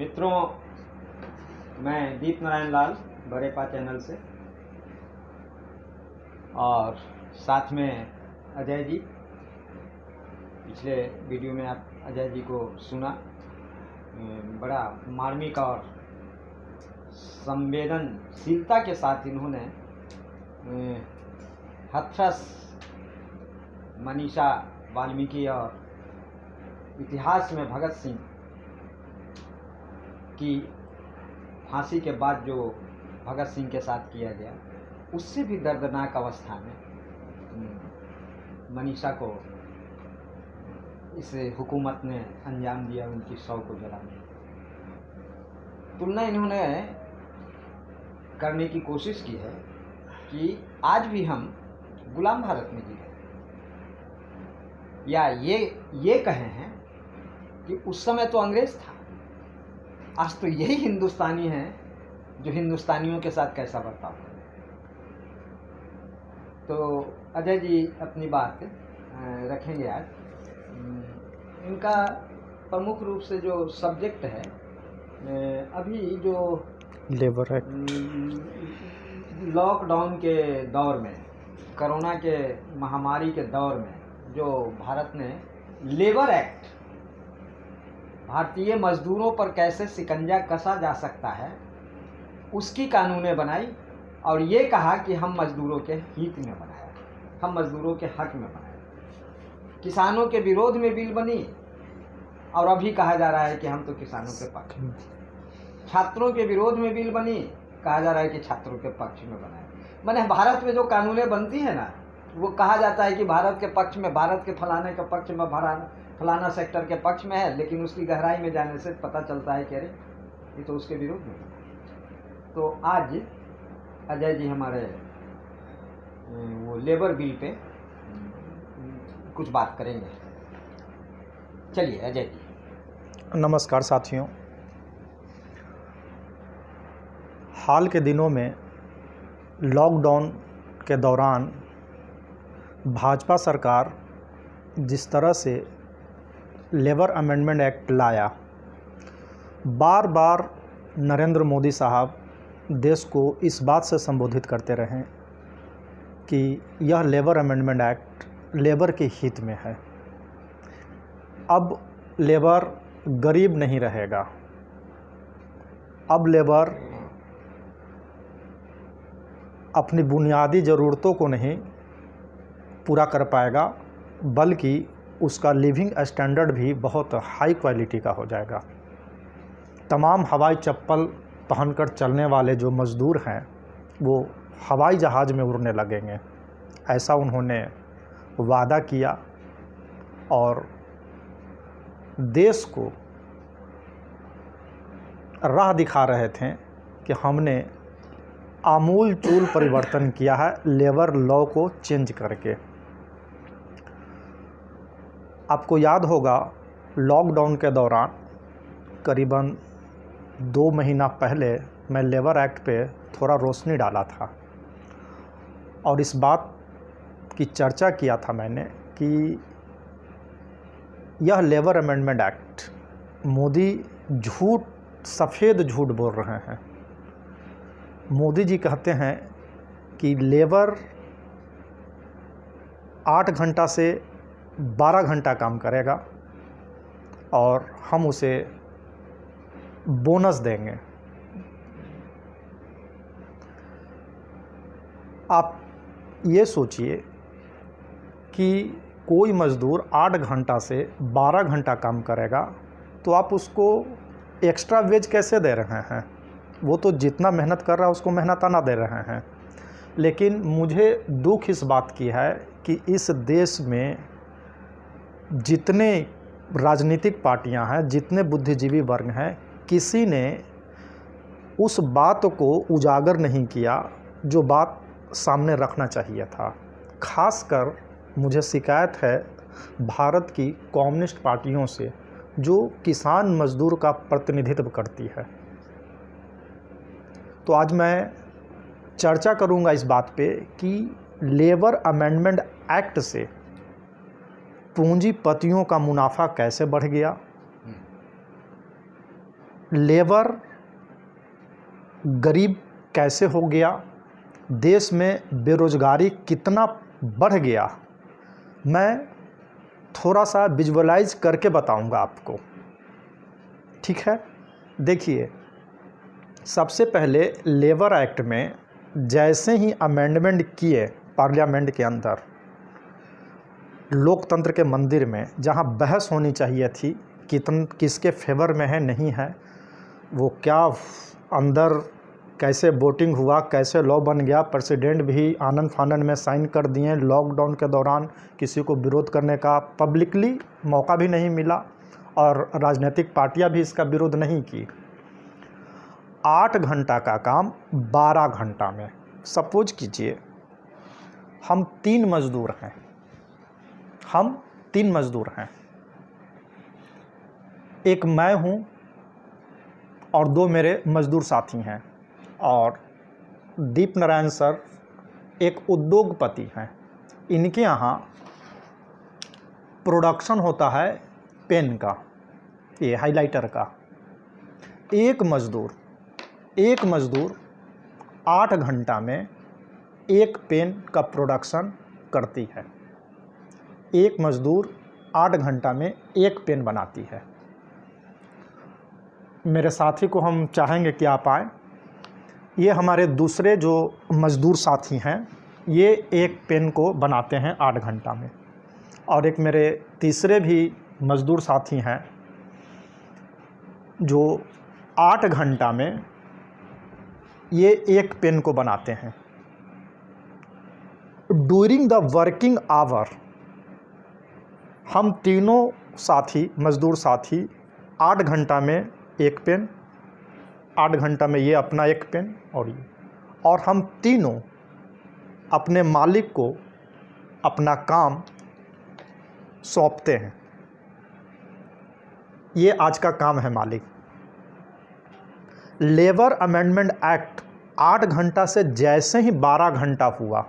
मित्रों, मैं दीप नारायण लाल बड़ेपा चैनल से और साथ में अजय जी। पिछले वीडियो में आप अजय जी को सुना, बड़ा मार्मिक और संवेदनशीलता के साथ इन्होंने हथरस, मनीषा वाल्मीकि और इतिहास में भगत सिंह की फांसी के बाद जो भगत सिंह के साथ किया गया, उससे भी दर्दनाक अवस्था में मनीषा को इस हुकूमत ने अंजाम दिया, उनकी शव को जलाने। तुलना इन्होंने करने की कोशिश की है कि आज भी हम गुलाम भारत में जी रहे हैं, या ये कहे हैं कि उस समय तो अंग्रेज था, आज तो यही हिंदुस्तानी है जो हिंदुस्तानियों के साथ कैसा बर्ताव करे। तो अजय जी अपनी बात रखेंगे आज। इनका प्रमुख रूप से जो सब्जेक्ट है, अभी जो लेबर एक्ट, लॉकडाउन के दौर में, कोरोना के महामारी के दौर में जो भारत ने लेबर एक्ट, भारतीय मजदूरों पर कैसे शिकंजा कसा जा सकता है, उसकी कानूनें बनाई और ये कहा कि हम मजदूरों के हित में बनाया, हम मजदूरों के हक में बनाया। किसानों के विरोध में बिल बनी और अभी कहा जा रहा है कि हम तो किसानों के पक्ष में। छात्रों के विरोध में बिल बनी, कहा जा रहा है कि छात्रों के पक्ष में बनाया। माने भारत में जो कानूनें बनती है ना, वो कहा जाता है कि भारत के पक्ष में, भारत के फलाने के पक्ष में, फलाना सेक्टर के पक्ष में है, लेकिन उसकी गहराई में जाने से पता चलता है कि अरे ये तो उसके विरोध में। तो आज अजय जी हमारे वो लेबर बिल पे कुछ बात करेंगे। चलिए अजय जी। नमस्कार साथियों। हाल के दिनों में लॉकडाउन के दौरान भाजपा सरकार जिस तरह से लेबर अमेंडमेंट एक्ट लाया, बार बार नरेंद्र मोदी साहब देश को इस बात से संबोधित करते रहे कि यह लेबर अमेंडमेंट एक्ट लेबर के हित में है। अब लेबर गरीब नहीं रहेगा, अब लेबर अपनी बुनियादी ज़रूरतों को नहीं पूरा कर पाएगा, बल्कि उसका लिविंग स्टैंडर्ड भी बहुत हाई क्वालिटी का हो जाएगा। तमाम हवाई चप्पल पहनकर चलने वाले जो मज़दूर हैं वो हवाई जहाज़ में उड़ने लगेंगे, ऐसा उन्होंने वादा किया और देश को राह दिखा रहे थे कि हमने आमूल चूल परिवर्तन किया है लेबर लॉ को चेंज करके। आपको याद होगा, लॉकडाउन के दौरान करीबन 2 महीना पहले मैं लेबर एक्ट पे थोड़ा रोशनी डाला था और इस बात की चर्चा किया था मैंने कि यह लेबर अमेंडमेंट एक्ट, मोदी झूठ, सफ़ेद झूठ बोल रहे हैं। मोदी जी कहते हैं कि लेबर 8 घंटा से 12 घंटा काम करेगा और हम उसे बोनस देंगे। आप ये सोचिए कि कोई मज़दूर 8 घंटा से 12 घंटा काम करेगा तो आप उसको एक्स्ट्रा वेज कैसे दे रहे हैं? वो तो जितना मेहनत कर रहा है उसको मेहनताना दे रहे हैं। लेकिन मुझे दुख इस बात की है कि इस देश में जितने राजनीतिक पार्टियां हैं, जितने बुद्धिजीवी वर्ग हैं, किसी ने उस बात को उजागर नहीं किया जो बात सामने रखना चाहिए था। खासकर मुझे शिकायत है भारत की कम्युनिस्ट पार्टियों से जो किसान मजदूर का प्रतिनिधित्व करती है। तो आज मैं चर्चा करूंगा इस बात पे कि लेबर अमेंडमेंट एक्ट से पूंजीपतियों का मुनाफा कैसे बढ़ गया, लेबर गरीब कैसे हो गया, देश में बेरोजगारी कितना बढ़ गया, मैं थोड़ा सा विजुअलाइज करके बताऊंगा आपको। ठीक है, देखिए, सबसे पहले लेबर एक्ट में जैसे ही अमेंडमेंट किए पार्लियामेंट के अंदर, लोकतंत्र के मंदिर में जहां बहस होनी चाहिए थी किसके फेवर में है नहीं है, वो क्या अंदर कैसे वोटिंग हुआ, कैसे लॉ बन गया, प्रेसिडेंट भी आनंद फानन में साइन कर दिए। लॉकडाउन के दौरान किसी को विरोध करने का पब्लिकली मौका भी नहीं मिला और राजनीतिक पार्टियां भी इसका विरोध नहीं की। 8 घंटा का काम 12 घंटा में। सपोज कीजिए हम 3 मज़दूर हैं, एक मैं हूं और 2 मेरे मज़दूर साथी हैं, और दीप नारायण सर एक उद्योगपति हैं। इनके यहाँ प्रोडक्शन होता है पेन का, ये हाइलाइटर का। एक मज़दूर 8 घंटा में एक पेन का प्रोडक्शन करती है। एक मज़दूर 8 घंटा में एक पेन बनाती है। मेरे साथी को हम चाहेंगे कि आप आएँ। ये हमारे दूसरे जो मज़दूर साथी हैं, ये एक पेन को बनाते हैं 8 घंटा में, और एक मेरे तीसरे भी मज़दूर साथी हैं जो 8 घंटा में ये एक पेन को बनाते हैं। ड्यूरिंग द वर्किंग आवर हम तीनों साथी, मज़दूर साथी 8 घंटा में एक पेन, 8 घंटा में ये अपना एक पेन और ये, और हम तीनों अपने मालिक को अपना काम सौंपते हैं। ये आज का काम है मालिक। लेबर अमेंडमेंट एक्ट 8 घंटा से जैसे ही 12 घंटा हुआ,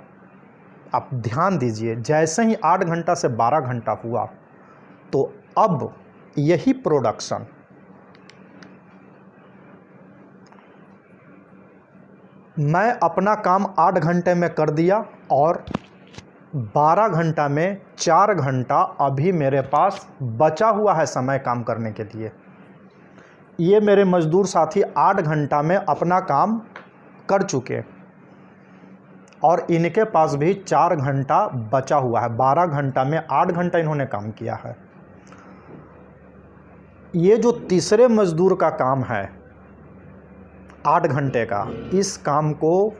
आप ध्यान दीजिए, जैसे ही 8 घंटा से 12 घंटा हुआ, तो अब यही प्रोडक्शन मैं अपना काम 8 घंटे में कर दिया और 12 घंटा में 4 घंटा अभी मेरे पास बचा हुआ है समय काम करने के लिए। ये मेरे मज़दूर साथी 8 घंटा में अपना काम कर चुके और इनके पास भी 4 घंटा बचा हुआ है। 12 घंटा में 8 घंटा इन्होंने काम किया है। ये जो तीसरे मज़दूर का काम है 8 घंटे का, इस काम को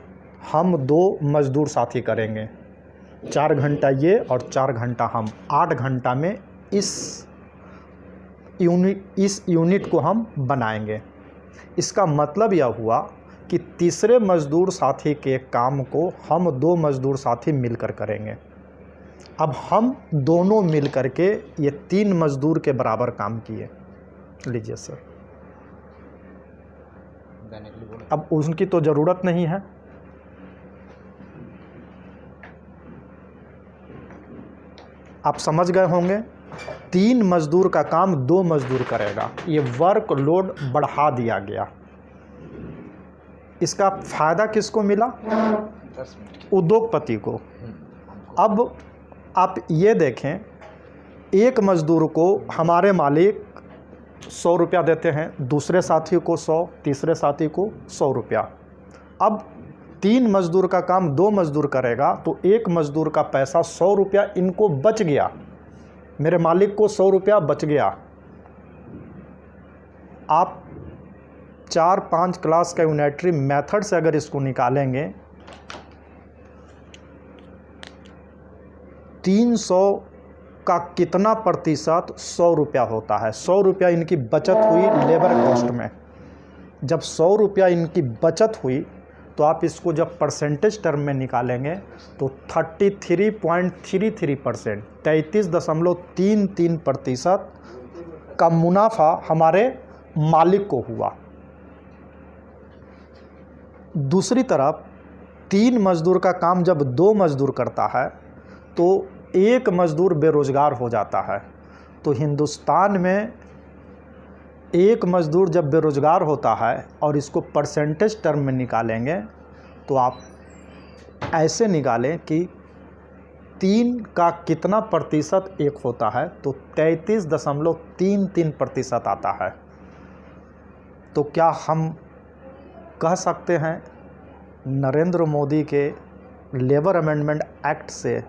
हम 2 मज़दूर साथी करेंगे। 4 घंटा ये और 4 घंटा हम। 8 घंटा में इस यूनिट को हम बनाएंगे। इसका मतलब यह हुआ कि तीसरे मज़दूर साथी के काम को हम 2 मज़दूर साथी मिलकर करेंगे। अब हम दोनों मिलकर के ये 3 मज़दूर के बराबर काम किए। लीजिए सर, अब उनकी तो ज़रूरत नहीं है। आप समझ गए होंगे, 3 मज़दूर का काम 2 मज़दूर करेगा। ये वर्क लोड बढ़ा दिया गया। इसका फ़ायदा किसको मिला? उद्योगपति को। अब आप ये देखें, एक मज़दूर को हमारे मालिक 100 रुपया देते हैं, दूसरे साथी को 100, तीसरे साथी को 100 रुपया। अब 3 मज़दूर का काम 2 मज़दूर करेगा तो एक मज़दूर का पैसा 100 रुपया इनको बच गया। मेरे मालिक को 100 रुपया बच गया। आप 4-5 क्लास का यूनिटरी मेथड से अगर इसको निकालेंगे, 300 का कितना प्रतिशत 100 रुपया होता है? 100 रुपया इनकी बचत हुई लेबर कॉस्ट में। जब 100 रुपया इनकी बचत हुई तो आप इसको जब परसेंटेज टर्म में निकालेंगे तो 33.33%, 33.33% का मुनाफा हमारे मालिक को हुआ। दूसरी तरफ 3 मज़दूर का काम जब 2 मज़दूर करता है तो एक मज़दूर बेरोज़गार हो जाता है। तो हिंदुस्तान में एक मज़दूर जब बेरोज़गार होता है और इसको परसेंटेज टर्म में निकालेंगे तो आप ऐसे निकालें कि 3 का कितना प्रतिशत एक होता है, तो 33.33% आता है। तो क्या हम कह सकते हैं नरेंद्र मोदी के लेबर अमेंडमेंट एक्ट से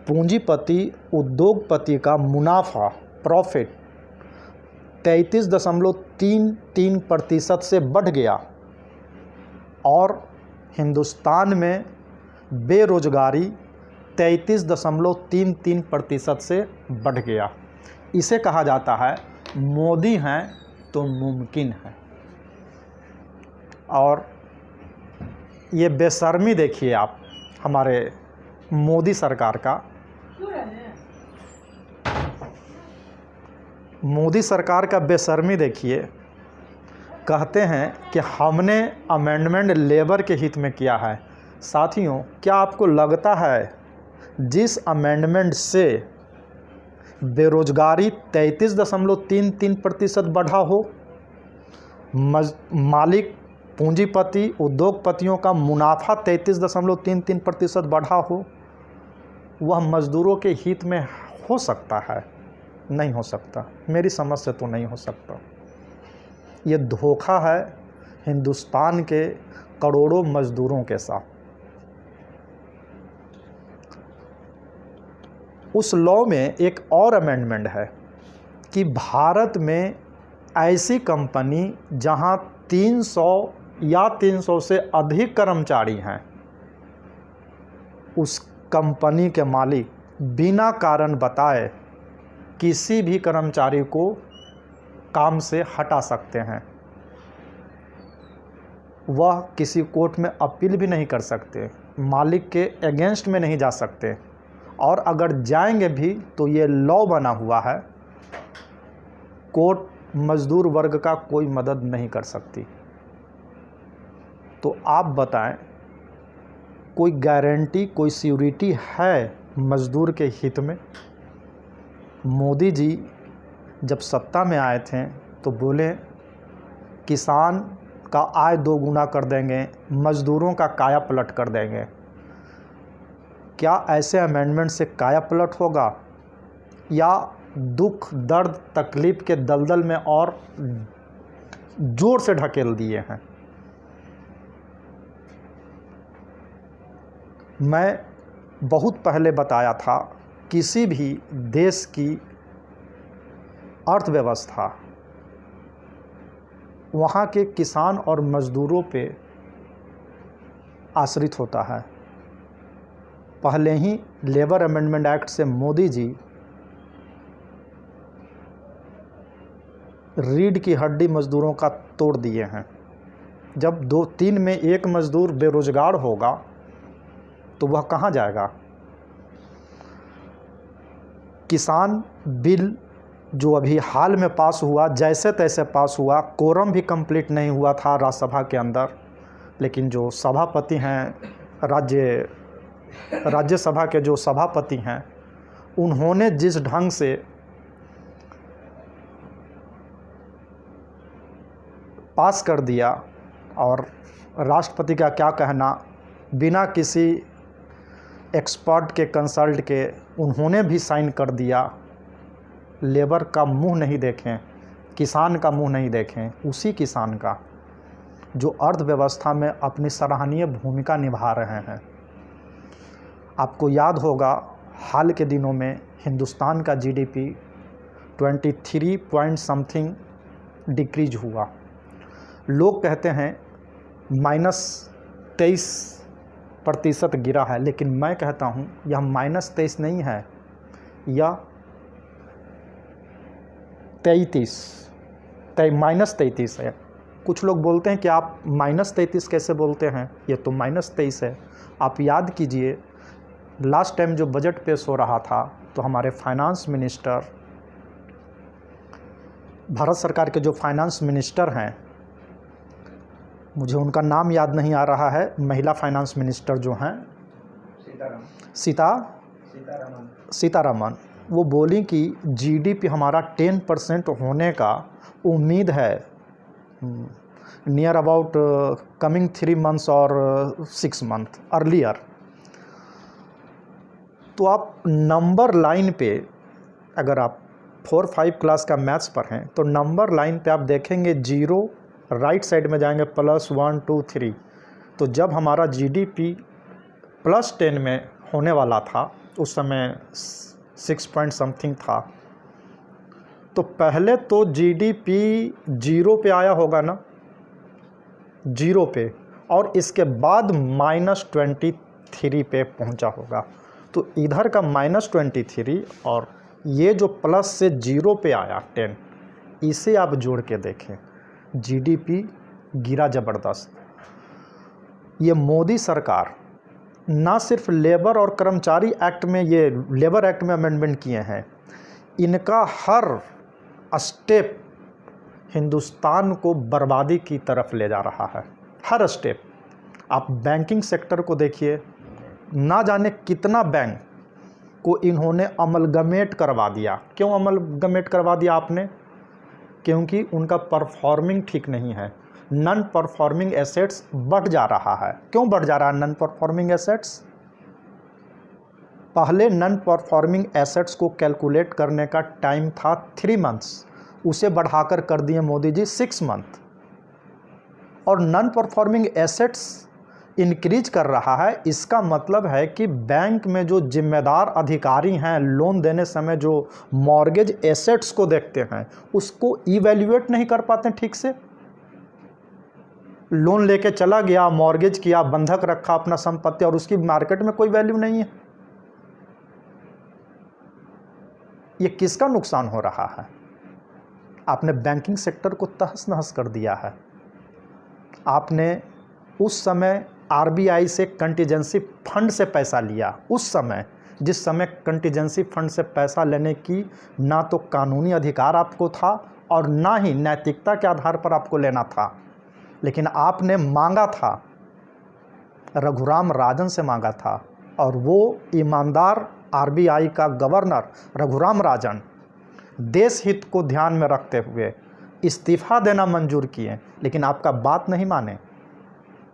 पूंजीपति उद्योगपति का मुनाफा प्रॉफिट 33.33% से बढ़ गया और हिंदुस्तान में बेरोजगारी 33.33% से बढ़ गया? इसे कहा जाता है मोदी हैं तो मुमकिन है। और ये बेशर्मी देखिए आप हमारे मोदी सरकार का। मोदी सरकार का बेशर्मी देखिए। कहते हैं कि हमने अमेंडमेंट लेबर के हित में किया है। साथियों, क्या आपको लगता है जिस अमेंडमेंट से बेरोजगारी 33.33% बढ़ा हो, मालिक पूंजीपति उद्योगपतियों का मुनाफा 33.33% बढ़ा हो, वह मज़दूरों के हित में हो सकता है? नहीं हो सकता। मेरी समझ से तो नहीं हो सकता। ये धोखा है हिंदुस्तान के करोड़ों मज़दूरों के साथ। उस लॉ में एक और अमेंडमेंट है कि भारत में ऐसी कंपनी जहां 300 या 300 से अधिक कर्मचारी हैं, उस कंपनी के मालिक बिना कारण बताए किसी भी कर्मचारी को काम से हटा सकते हैं। वह किसी कोर्ट में अपील भी नहीं कर सकते, मालिक के अगेंस्ट में नहीं जा सकते, और अगर जाएंगे भी तो ये लॉ बना हुआ है, कोर्ट मज़दूर वर्ग का कोई मदद नहीं कर सकती। तो आप बताएं, कोई गारंटी, कोई सिक्योरिटी है मज़दूर के हित में? मोदी जी जब सत्ता में आए थे तो बोले किसान का आय 2 गुना कर देंगे, मज़दूरों का काया पलट कर देंगे। क्या ऐसे अमेंडमेंट से काया पलट होगा या दुख दर्द तकलीफ़ के दलदल में और जोर से ढकेल दिए हैं? मैं बहुत पहले बताया था, किसी भी देश की अर्थव्यवस्था वहाँ के किसान और मज़दूरों पे आश्रित होता है। पहले ही लेबर अमेंडमेंट एक्ट से मोदी जी रीढ़ की हड्डी मज़दूरों का तोड़ दिए हैं। जब 2-3 में एक मज़दूर बेरोज़गार होगा तो वह कहाँ जाएगा? किसान बिल जो अभी हाल में पास हुआ, जैसे तैसे पास हुआ, कोरम भी कंप्लीट नहीं हुआ था राज्यसभा के अंदर, लेकिन जो सभापति हैं, राज्यसभा के जो सभापति हैं, उन्होंने जिस ढंग से पास कर दिया, और राष्ट्रपति का क्या कहना, बिना किसी एक्सपर्ट के, कंसल्ट के उन्होंने भी साइन कर दिया। लेबर का मुंह नहीं देखें, किसान का मुंह नहीं देखें, उसी किसान का जो अर्थव्यवस्था में अपनी सराहनीय भूमिका निभा रहे हैं। आपको याद होगा हाल के दिनों में हिंदुस्तान का जीडीपी 23 पॉइंट समथिंग डिक्रीज हुआ। लोग कहते हैं -23% गिरा है, लेकिन मैं कहता हूं यह -23 नहीं है, यह -33 है। कुछ लोग बोलते हैं कि आप -33 कैसे बोलते हैं, ये तो -23 है। आप याद कीजिए, लास्ट टाइम जो बजट पेश हो रहा था तो हमारे फाइनेंस मिनिस्टर, भारत सरकार के जो फाइनेंस मिनिस्टर हैं, मुझे उनका नाम याद नहीं आ रहा है, महिला फाइनेंस मिनिस्टर जो हैं, सीतारमन, वो बोली कि जीडीपी हमारा 10% होने का उम्मीद है नियर अबाउट कमिंग 3 मंथ्स और 6 मंथ अर्लियर। तो आप नंबर लाइन पे, अगर आप 4-5 क्लास का मैथ्स पर हैं तो नंबर लाइन पे आप देखेंगे 0 राइट साइड में जाएंगे +1 2 3। तो जब हमारा जीडीपी +10 में होने वाला था, उस समय 6 पॉइंट समथिंग था, तो पहले तो जीडीपी 0 पे आया होगा ना, 0 पे, और इसके बाद -23 पे पहुंचा होगा। तो इधर का -23 और ये जो प्लस से 0 पे आया 10, इसे आप जोड़ के देखें, जीडीपी गिरा ज़बरदस्त। ये मोदी सरकार ना सिर्फ लेबर और कर्मचारी एक्ट में, ये लेबर एक्ट में अमेंडमेंट किए हैं, इनका हर स्टेप हिंदुस्तान को बर्बादी की तरफ ले जा रहा है, हर स्टेप। आप बैंकिंग सेक्टर को देखिए, ना जाने कितना बैंक को इन्होंने अमलगमेट करवा दिया। क्यों अमलगमेट करवा दिया आपने? क्योंकि उनका परफॉर्मिंग ठीक नहीं है, नॉन परफॉर्मिंग एसेट्स बढ़ जा रहा है। क्यों बढ़ जा रहा है नॉन परफॉर्मिंग एसेट्स? पहले नॉन परफॉर्मिंग एसेट्स को कैलकुलेट करने का टाइम था 3 मंथ्स, उसे बढ़ाकर कर दिए मोदी जी 6 मंथ। और नॉन परफॉर्मिंग एसेट्स इंक्रीज कर रहा है, इसका मतलब है कि बैंक में जो जिम्मेदार अधिकारी हैं, लोन देने समय जो मॉर्गेज एसेट्स को देखते हैं, उसको इवैल्यूएट नहीं कर पाते ठीक से। लोन लेके चला गया, मॉर्गेज किया, बंधक रखा अपना संपत्ति, और उसकी मार्केट में कोई वैल्यू नहीं है। ये किसका नुकसान हो रहा है? आपने बैंकिंग सेक्टर को तहस नहस कर दिया है। आपने उस समय आरबीआई से कंटीजेंसी फंड से पैसा लिया, उस समय जिस समय कंटीजेंसी फंड से पैसा लेने की ना तो कानूनी अधिकार आपको था और ना ही नैतिकता के आधार पर आपको लेना था, लेकिन आपने मांगा था, रघुराम राजन से मांगा था, और वो ईमानदार आरबीआई का गवर्नर रघुराम राजन देश हित को ध्यान में रखते हुए इस्तीफ़ा देना मंजूर किए, लेकिन आपका बात नहीं माने।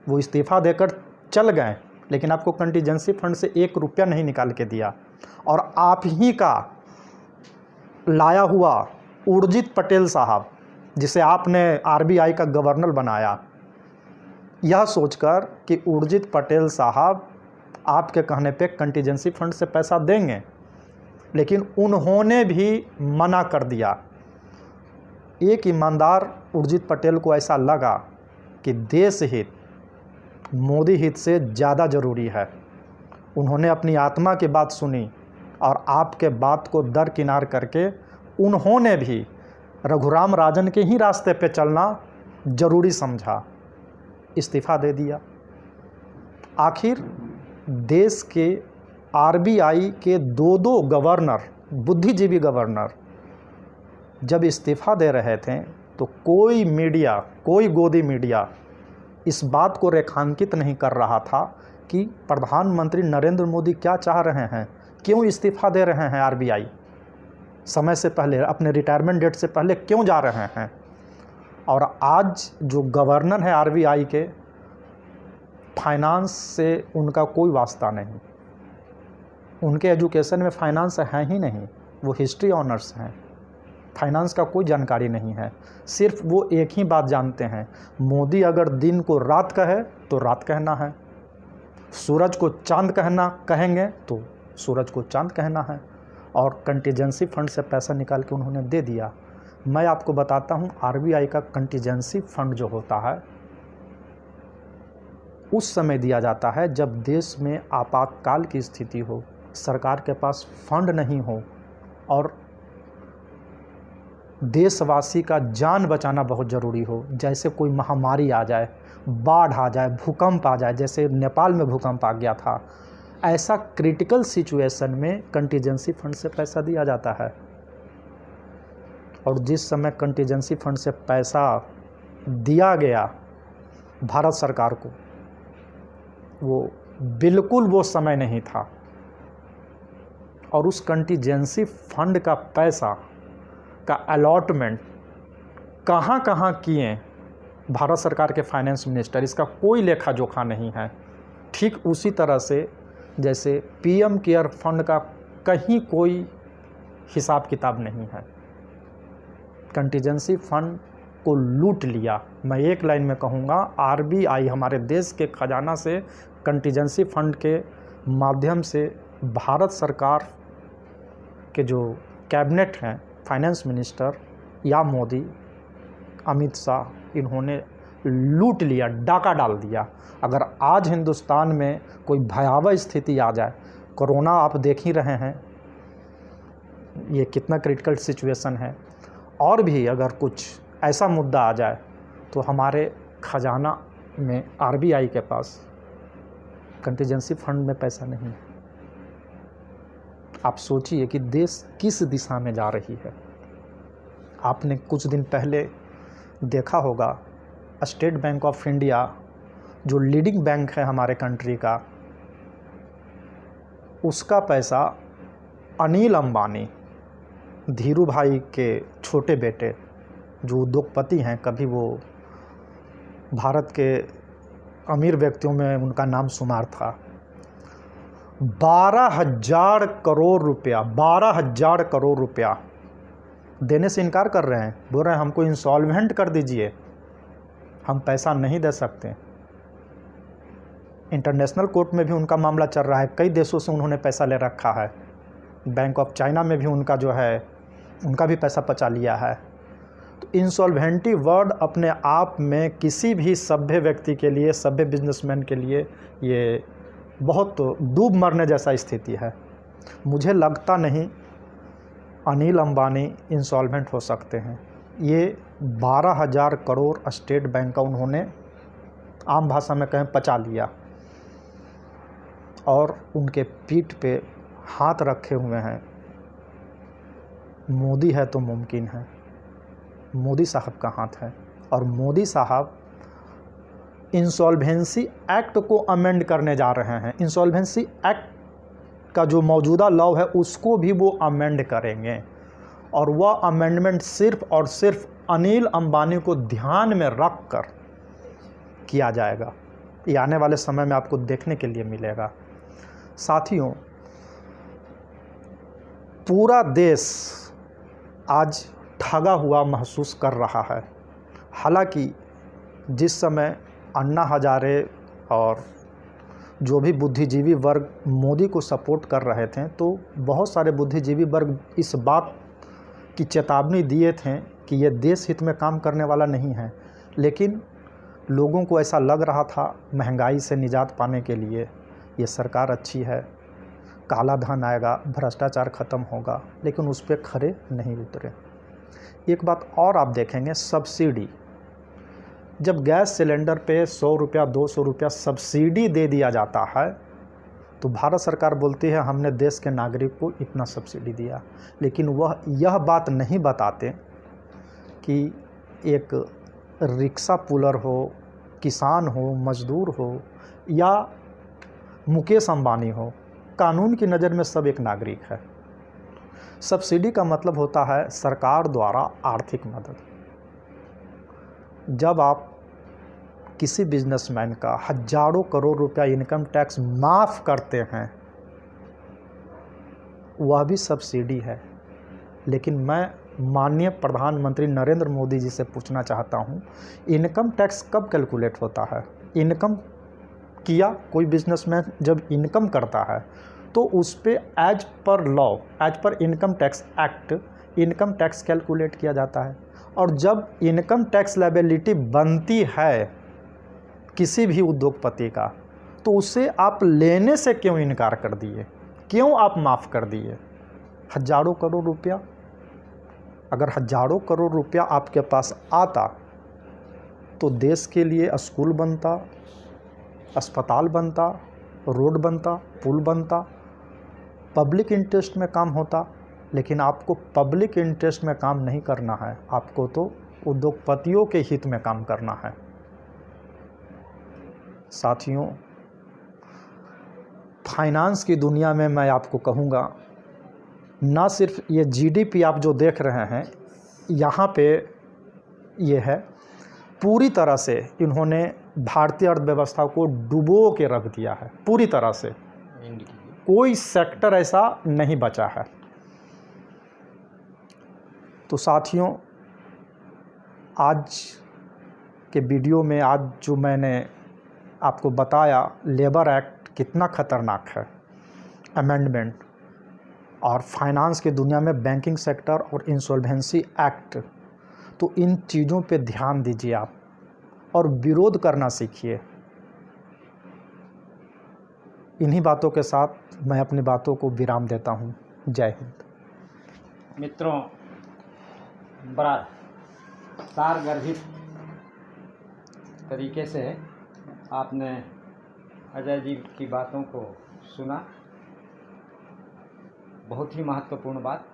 वो इस्तीफ़ा देकर चल गए, लेकिन आपको कंटीजेंसी फंड से 1 रुपया नहीं निकाल के दिया। और आप ही का लाया हुआ उर्जित पटेल साहब, जिसे आपने आरबीआई का गवर्नर बनाया, यह सोचकर कि उर्जित पटेल साहब आपके कहने पे कंटीजेंसी फंड से पैसा देंगे, लेकिन उन्होंने भी मना कर दिया। एक ईमानदार उर्जित पटेल को ऐसा लगा कि देश हित मोदी हित से ज़्यादा ज़रूरी है। उन्होंने अपनी आत्मा की बात सुनी और आपके बात को दरकिनार करके उन्होंने भी रघुराम राजन के ही रास्ते पे चलना ज़रूरी समझा, इस्तीफ़ा दे दिया। आखिर देश के आरबीआई के 2 गवर्नर, बुद्धिजीवी गवर्नर, जब इस्तीफ़ा दे रहे थे तो कोई मीडिया, कोई गोदी मीडिया इस बात को रेखांकित नहीं कर रहा था कि प्रधानमंत्री नरेंद्र मोदी क्या चाह रहे हैं, क्यों इस्तीफ़ा दे रहे हैं आरबीआई, समय से पहले, अपने रिटायरमेंट डेट से पहले क्यों जा रहे हैं। और आज जो गवर्नर है आरबीआई के, फाइनेंस से उनका कोई वास्ता नहीं, उनके एजुकेशन में फाइनेंस है ही नहीं, वो हिस्ट्री ऑनर्स हैं, फाइनेंस का कोई जानकारी नहीं है। सिर्फ वो एक ही बात जानते हैं, मोदी अगर दिन को रात कहे तो रात कहना है, सूरज को चांद कहेंगे तो सूरज को चांद कहना है। और कंटीजेंसी फंड से पैसा निकाल के उन्होंने दे दिया। मैं आपको बताता हूँ, आरबीआई का कंटीजेंसी फंड जो होता है उस समय दिया जाता है जब देश में आपातकाल की स्थिति हो, सरकार के पास फंड नहीं हो और देशवासी का जान बचाना बहुत ज़रूरी हो। जैसे कोई महामारी आ जाए, बाढ़ आ जाए, भूकंप आ जाए, जैसे नेपाल में भूकंप आ गया था, ऐसा क्रिटिकल सिचुएशन में कंटीजेंसी फंड से पैसा दिया जाता है। और जिस समय कंटीजेंसी फंड से पैसा दिया गया भारत सरकार को, वो बिल्कुल वो समय नहीं था। और उस कंटीजेंसी फंड का पैसा का अलॉटमेंट कहाँ कहाँ किए भारत सरकार के फाइनेंस मिनिस्टर, इसका कोई लेखा जोखा नहीं है। ठीक उसी तरह से जैसे पीएम केयर फंड का कहीं कोई हिसाब किताब नहीं है। कंटीजेंसी फंड को लूट लिया। मैं एक लाइन में कहूँगा, आरबीआई हमारे देश के खजाना से कंटीजेंसी फंड के माध्यम से भारत सरकार के जो कैबिनेट हैं, फाइनेंस मिनिस्टर या मोदी, अमित शाह, इन्होंने लूट लिया, डाका डाल दिया। अगर आज हिंदुस्तान में कोई भयावह स्थिति आ जाए, कोरोना आप देख ही रहे हैं ये कितना क्रिटिकल सिचुएशन है, और भी अगर कुछ ऐसा मुद्दा आ जाए तो हमारे खजाना में, आरबीआई के पास कंटीजेंसी फंड में पैसा नहीं है। आप सोचिए कि देश किस दिशा में जा रही है। आपने कुछ दिन पहले देखा होगा, स्टेट बैंक ऑफ इंडिया जो लीडिंग बैंक है हमारे कंट्री का, उसका पैसा अनिल अंबानी, धीरू भाई के छोटे बेटे जो उद्योगपति हैं, कभी वो भारत के अमीर व्यक्तियों में उनका नाम शुमार था, 12,000 करोड़ रुपया, 12,000 करोड़ रुपया देने से इनकार कर रहे हैं। बोल रहे हैं हमको इंसॉल्वेंट कर दीजिए, हम पैसा नहीं दे सकते। इंटरनेशनल कोर्ट में भी उनका मामला चल रहा है, कई देशों से उन्होंने पैसा ले रखा है। बैंक ऑफ चाइना में भी उनका जो है, उनका भी पैसा पचा लिया है। तो इंसॉल्वेंटी वर्ड अपने आप में किसी भी सभ्य व्यक्ति के लिए, सभ्य बिजनेसमैन के लिए ये बहुत डूब मरने जैसा स्थिति है। मुझे लगता नहीं अनिल अंबानी इंसॉल्वेंट हो सकते हैं। ये 12,000 करोड़ स्टेट बैंक का उन्होंने आम भाषा में कहें पचा लिया, और उनके पीठ पे हाथ रखे हुए हैं। मोदी है तो मुमकिन है, मोदी साहब का हाथ है, और मोदी साहब इंसॉल्वेंसी एक्ट को अमेंड करने जा रहे हैं। इंसॉल्वेंसी एक्ट का जो मौजूदा लॉ है उसको भी वो अमेंड करेंगे, और वह अमेंडमेंट सिर्फ और सिर्फ अनिल अंबानी को ध्यान में रख कर किया जाएगा। ये आने वाले समय में आपको देखने के लिए मिलेगा। साथियों, पूरा देश आज ठगा हुआ महसूस कर रहा है। हालांकि जिस समय अन्ना हजारे और जो भी बुद्धिजीवी वर्ग मोदी को सपोर्ट कर रहे थे, तो बहुत सारे बुद्धिजीवी वर्ग इस बात की चेतावनी दिए थे कि ये देश हित में काम करने वाला नहीं है। लेकिन लोगों को ऐसा लग रहा था महंगाई से निजात पाने के लिए ये सरकार अच्छी है, काला धन आएगा, भ्रष्टाचार ख़त्म होगा, लेकिन उस पर खरे नहीं उतरे। एक बात और आप देखेंगे, सब्सिडी, जब गैस सिलेंडर पे 100 रुपया 200 रुपया सब्सिडी दे दिया जाता है तो भारत सरकार बोलती है हमने देश के नागरिक को इतना सब्सिडी दिया, लेकिन वह यह बात नहीं बताते कि एक रिक्शा पुलर हो, किसान हो, मजदूर हो या मुकेश अंबानी हो, कानून की नज़र में सब एक नागरिक है। सब्सिडी का मतलब होता है सरकार द्वारा आर्थिक मदद। जब आप किसी बिजनेसमैन का हजारों करोड़ रुपया इनकम टैक्स माफ़ करते हैं, वह भी सब्सिडी है। लेकिन मैं माननीय प्रधानमंत्री नरेंद्र मोदी जी से पूछना चाहता हूं, इनकम टैक्स कब कैलकुलेट होता है? इनकम किया कोई बिजनेसमैन जब इनकम करता है तो उस पे as per law, as per income tax act income tax calculate किया जाता है। और जब इनकम टैक्स लायबिलिटी बनती है किसी भी उद्योगपति का, तो उसे आप लेने से क्यों इनकार कर दिए? क्यों आप माफ़ कर दिए? हजारों करोड़ रुपया, अगर हजारों करोड़ रुपया आपके पास आता तो देश के लिए स्कूल बनता, अस्पताल बनता, रोड बनता, पुल बनता, पब्लिक इंटरेस्ट में काम होता। लेकिन आपको पब्लिक इंटरेस्ट में काम नहीं करना है, आपको तो उद्योगपतियों के हित में काम करना है। साथियों, फाइनेंस की दुनिया में मैं आपको कहूँगा ना सिर्फ ये जीडीपी आप जो देख रहे हैं यहाँ पे ये है, पूरी तरह से इन्होंने भारतीय अर्थव्यवस्था को डुबो के रख दिया है पूरी तरह से। कोई सेक्टर ऐसा नहीं बचा है। तो साथियों, आज के वीडियो में आज जो मैंने आपको बताया लेबर एक्ट कितना खतरनाक है, अमेंडमेंट, और फाइनेंस की दुनिया में बैंकिंग सेक्टर और इंसॉल्वेंसी एक्ट, तो इन चीज़ों पे ध्यान दीजिए आप और विरोध करना सीखिए। इन्हीं बातों के साथ मैं अपनी बातों को विराम देता हूँ। जय हिंद। मित्रों, बड़ा सारगर्भित तरीके से आपने अजय जी की बातों को सुना। बहुत ही महत्वपूर्ण बात,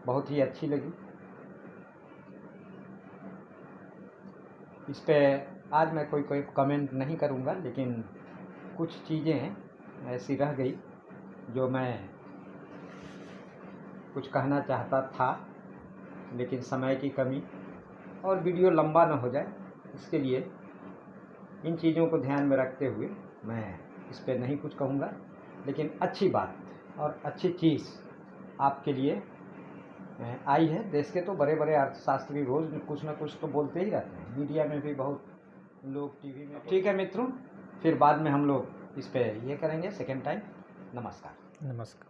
बहुत ही अच्छी लगी। इस पे आज मैं कोई कमेंट नहीं करूँगा, लेकिन कुछ चीज़ें ऐसी रह गई जो मैं कुछ कहना चाहता था, लेकिन समय की कमी और वीडियो लंबा न हो जाए, इसके लिए इन चीज़ों को ध्यान में रखते हुए मैं इस पे नहीं कुछ कहूँगा। लेकिन अच्छी बात और अच्छी चीज़ आपके लिए आई है। देश के तो बड़े बड़े अर्थशास्त्री रोज़ कुछ ना कुछ तो बोलते ही रहते हैं, मीडिया में भी बहुत लोग, टीवी में। ठीक है मित्रों, फिर बाद में हम लोग इस पे ये करेंगे सेकेंड टाइम। नमस्कार। नमस्कार।